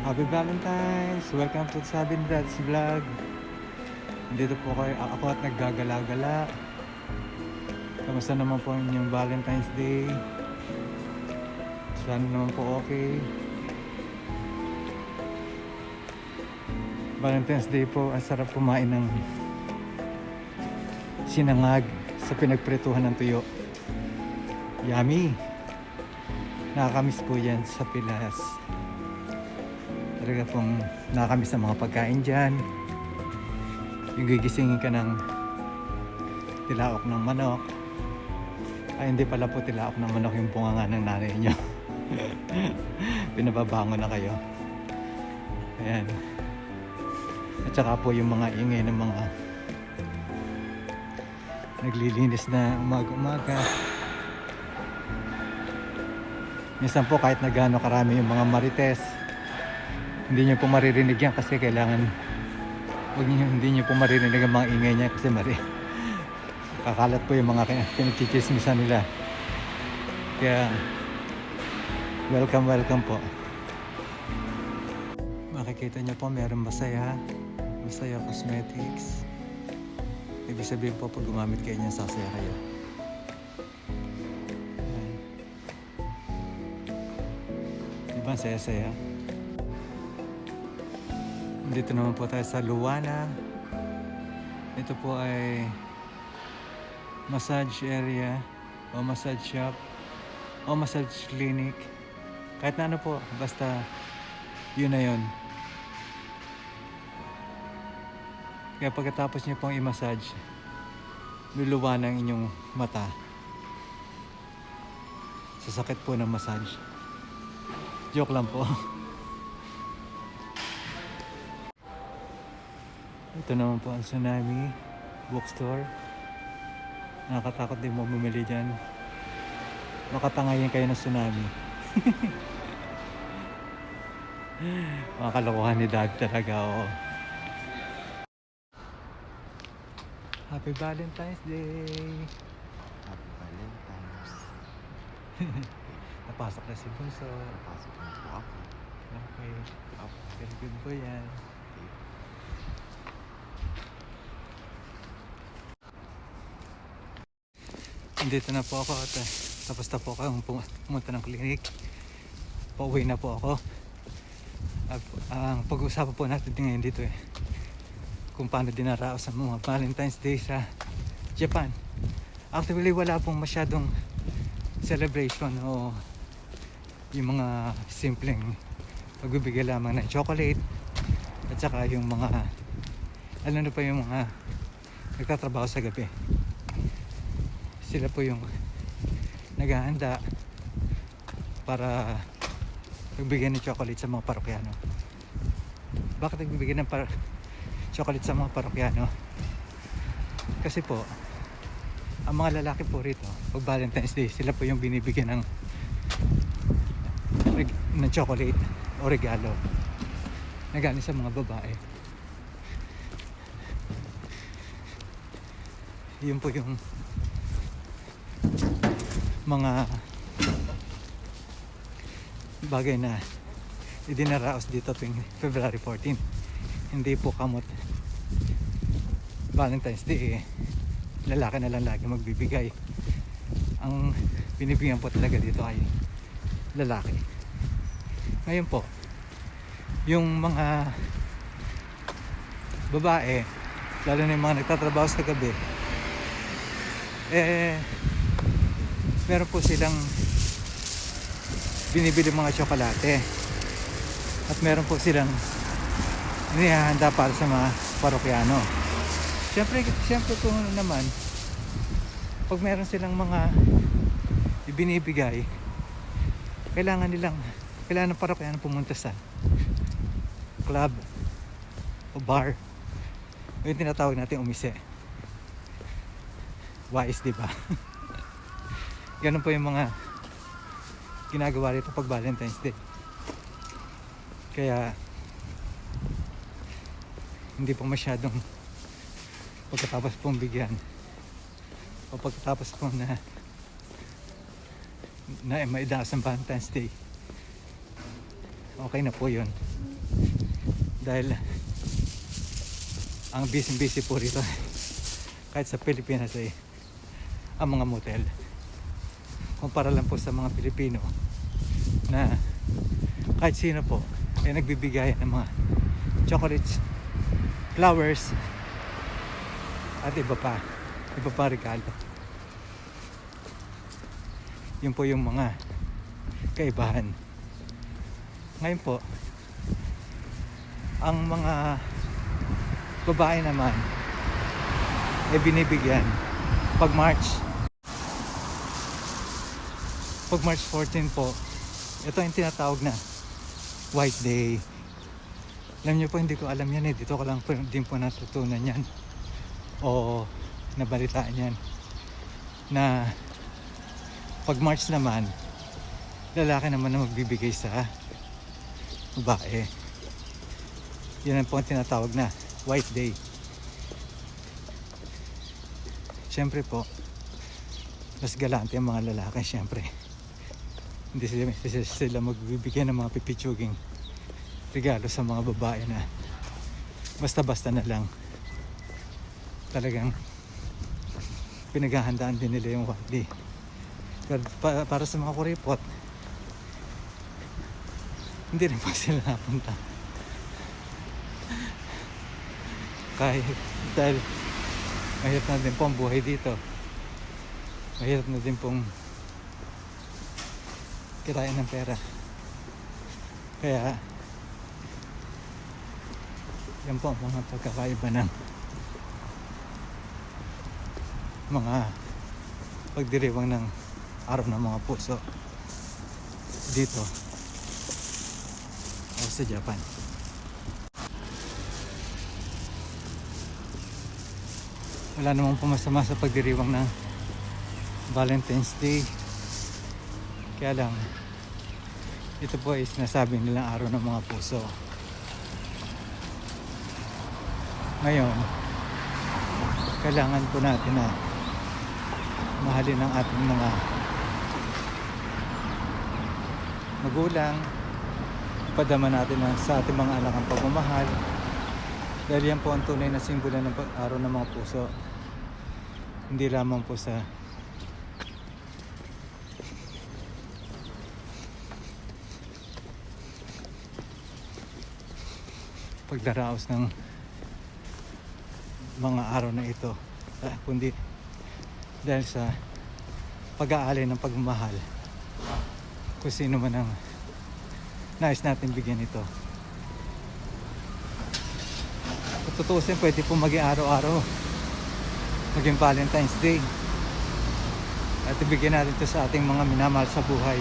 Happy Valentine's! Welcome to Sabin Dad's Vlog. Dito po ako at naggagala-gala. Kamusta naman po inyong Valentine's Day? Sana naman po okay. Valentine's Day po, ang sarap kumain ng sinangag sa pinagprituhan ng tuyo. Yummy! Nakakamiss po yan sa Pilas. Talaga pong nakakamiss ng mga pagkain dyan. Yung gigisingin ka ng tilaok ng manok. Ay, hindi pala po tilaok ng manok, yung bunganga ng nanay nyo. Pinababango na kayo. Ayan. At saka po yung mga ingay ng mga naglilinis na umaga-umaga. Minsan po kahit na gaano karami yung mga marites, hindi nyo po maririnig yan kasi kailangan hindi nyo po maririnig ang mga ingay niya kasi kakalat po yung mga pinagchichismisan nila. Kaya welcome po. Makikita nyo po meron Masaya Cosmetics. Ibig sabihin po pag gumamit kayo niyan, sasaya kayo. Ayan. Diba saya-saya? Dito naman po tayo sa Luwana. Ito po ay massage area o massage shop o massage clinic. Kahit na ano po, basta yun na yun. Kaya pagkatapos nyo pong i-massage, luluwanan ang inyong mata sa sakit po ng massage. Joke lang po. Ito naman po ang Tsunami Bookstore. Nakakatakot din mo bumili dyan. Makatangayin kayo ng tsunami. Mga kalokohan ni Dad talaga, oo. Happy Valentine's Day! Happy Valentine's. Napasok na si Bunso. Napasok na po ako. Okay. Very good po yan. Dito na po ako at tapos na po ako pumunta ng clinic. Pauwi na po ako. Ang pag-uusapan po natin ngayon dito kung paano dinaraos ang mga Valentine's Day sa Japan. Actually wala pong masyadong celebration o yung mga simpleng pagbibigay lamang ng chocolate at saka yung mga ano pa yung mga nagtatrabaho sa gabi. Sila po yung naghahanda para magbigay ng chocolate sa mga parokyano. Bakit nagbibigay ng chocolate sa mga parokyano? Kasi po ang mga lalaki po rito pag Valentine's Day, sila po yung binibigyan ng chocolate o regalo na galing sa mga babae. Yun po yung mga bagay na idinaraos dito tuwing February 14. Hindi po kamot Valentine's Day lalaki na lang lagi magbibigay. Ang binibigyan po talaga dito ay lalaki. Ngayon po yung mga babae, lalo na yung mga nagtatrabaho sa gabi, meron po silang binibili mga tsokolate at meron po silang inihahanda para sa mga parokyano. Siyempre po naman pag meron silang mga ibinibigay, kailangan ng parokyano pumunta sa club o bar o yung tinatawag natin umise. Wise, diba? Ganun po yung mga ginagawa rito pag Valentine's Day. Kaya hindi po masyadong pagkatapos pong bigyan o pagkatapos po na maidaas ang Valentine's Day, okay na po yun. Dahil ang busy po rito kahit sa Pilipinas ay ang mga motel, kumpara lang po sa mga Pilipino na kahit sino po ay nagbibigay ng mga chocolates, flowers at iba pa regalo. Yun po yung mga kaibahan. Ngayon po, ang mga babae naman ay binibigyan pag March 14 po. Ito yung tinatawag na White Day. Alam nyo po, hindi ko alam yan eh. Dito ko lang din po natutunan yan o nabalitaan yan, na pag March naman, lalaki naman na magbibigay sa babae. Yan ang po ang tinatawag na White Day. Siyempre po, mas galante ang mga lalaki, siyempre. Hindi sila magbibigay ng mga pipitsuging regalo sa mga babae na basta-basta na lang. Talagang pinaghahandaan din nila yung White Day. Pero para sa mga kuripot, hindi rin pa sila napunta. Dahil mahirap na din po ang buhay dito. Mahirap na din pong kirain ng pera. Kaya yan po ang mga pagkakaiba ng mga pagdiriwang ng araw ng mga puso dito o sa Japan. Wala namang pumasama sa pagdiriwang ng Valentine's Day. Kaya lang, ito po ay sinasabi nilang araw ng mga puso. Ngayon, kailangan po natin na mahalin ang ating mga magulang, padama natin sa ating mga anak ang pagmamahal, dahil yan po ang tunay na simbolo ng araw ng mga puso. Hindi lamang po sa pagdaraos ng mga araw na ito, kundi dahil sa pag-aalay ng pagmamahal kung sino man ang nais natin bigyan ito. Kung tutusin, pwede po maging araw-araw, maging Valentine's Day, at ibigyan natin ito sa ating mga minamahal sa buhay,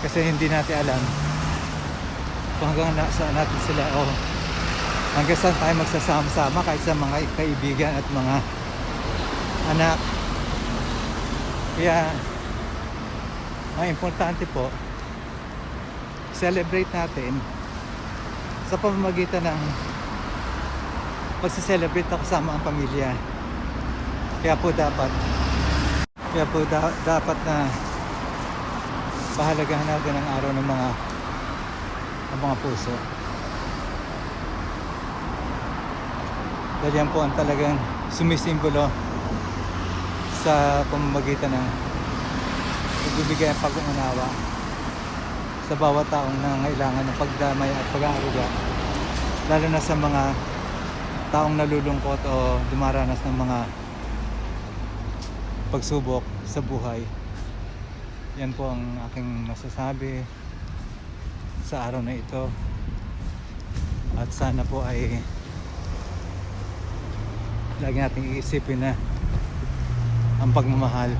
kasi hindi natin alam kung hanggang saan natin sila o hanggang saan tayo magsasama-sama, kahit sa mga kaibigan at mga anak. Kaya ang importante po, celebrate natin sa pamamagitan ng pagse-celebrate na kasama ang pamilya. Kaya po dapat na pahalagahan natin ang araw ng mga puso. Dahil yan po ang talagang sumisimbolo sa pamamagitan ng nagbibigay ang pag-uunawa sa bawat taong nangailangan ng pagdamay at pag-aaruga, lalo na sa mga taong nalulungkot o dumaranas ng mga pagsubok sa buhay. Yan po ang aking masasabi sa araw na ito, at sana po ay lagi nating iisipin na ang pagmamahal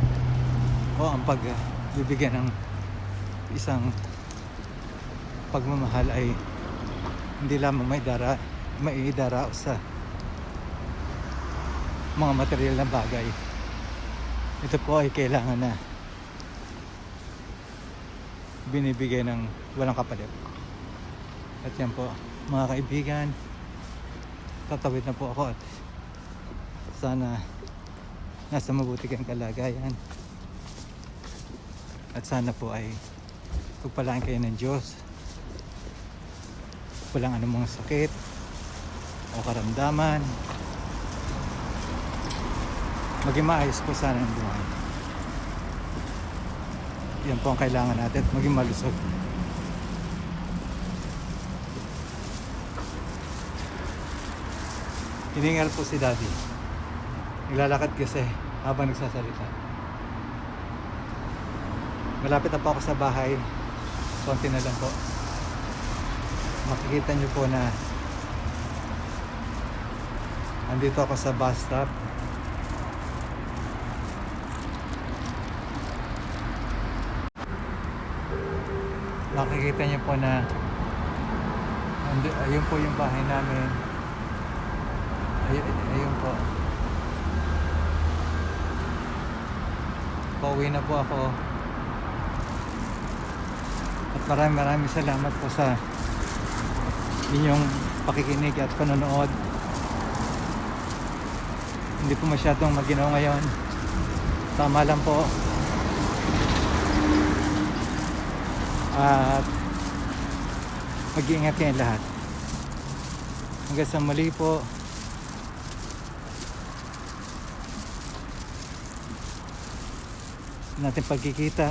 o ang pagbibigyan ng isang pagmamahal ay hindi lamang maidara sa mga material na bagay. Ito po ay kailangan na binibigay ng walang kapalit. At yan po, mga kaibigan, tatawid na po ako at sana nasa mabuti kang kalagayan, at sana po ay pagpalaan kayo ng Diyos walang anumang sakit o karamdaman. Maging maayos po sana ang buhay. Yan po ang kailangan natin, maging malusog. Hiningal po si Daddy. Naglalakad kasi habang nagsasalita. Malapit na po ako sa bahay. Konti na lang po. Makikita nyo po na andito ako sa bus stop. Makikita nyo po na ayun po yung bahay namin. Ayun po. Pauwi na po ako. At maraming salamat po sa inyong pakikinig at panonood. Hindi po masyadong maginaw ngayon. Tama lang po. At mag-iingat kayong lahat. Hanggang sa muli po. Natin pagkikita.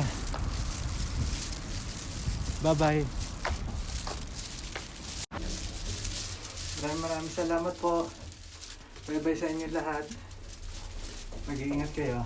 Bye bye. Maraming salamat po. Bye bye sa inyo lahat. Mag-iingat kayo.